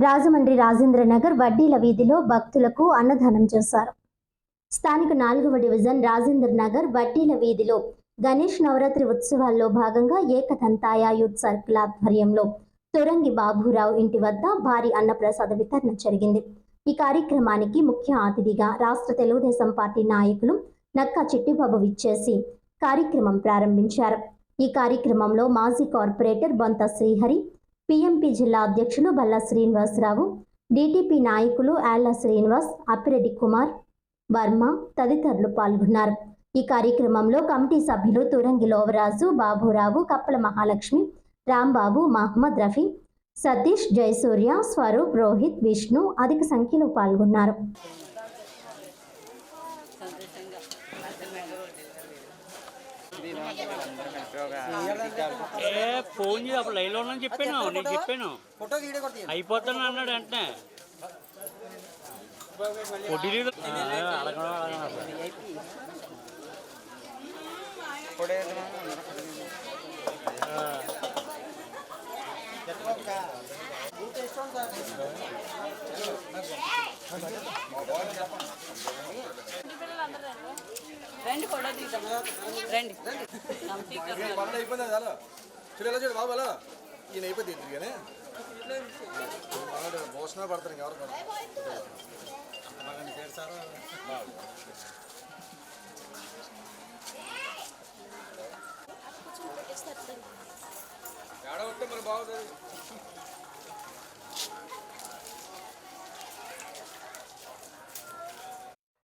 రాజమండ్రి రాజేంద్రనగర్ వడ్డీల వీధిలో భక్తులకు అన్నదానం చేశారు. స్థానిక 4వ డివిజన్ రాజేంద్రనగర్ వడ్డీల వీధిలో గణేష్ నవరాత్రి ఉత్సవాల్లో భాగంగా ఏకదంతాయ యూత్ సర్కిల్ ఆధ్వర్యంలో తొరంగి బాబురావు ఇంటి వద్ద భారీ అన్నప్రసాద వితరణ జరిగింది. ఈ కార్యక్రమానికి ముఖ్య అతిథిగా రాష్ట్ర తెలుగుదేశం పార్టీ నాయకులు నక్కా చిట్టిబాబు విచ్చేసి కార్యక్రమం ప్రారంభించారు. ఈ కార్యక్రమంలో మాజీ కార్పొరేటర్ బొంత శ్రీహరి, పిఎంపి జిల్లా అధ్యక్షులు బల్లా శ్రీనివాసరావు, డిటిపి నాయకులు ఆళ్ల శ్రీనివాస్, అప్పిరెడ్డి కుమార్, వర్మ తదితరులు పాల్గొన్నారు. ఈ కార్యక్రమంలో కమిటీ సభ్యులు తురంగి లోవరాజు, బాబురావు, కప్పల మహాలక్ష్మి, రాంబాబు, మహమ్మద్ రఫీ, సతీష్, జయసూర్య, స్వరూప్, రోహిత్, విష్ణు అధిక సంఖ్యలో పాల్గొన్నారు. ఫోన్ చేసి అప్పుడు లైన్లో ఉన్నాను చెప్పాను, నీకు చెప్పాను అయిపోతాను అన్నాడు. వెంటనే రండి ఫోటో తీద్దాం, రండి అయిపోయింది అలా చూడు బాబు అలా ఈయన అయిపోతుంది కానీ మోసమే పడతాను ఎవరు ఏడ వస్తే మరి బాగుంటుంది.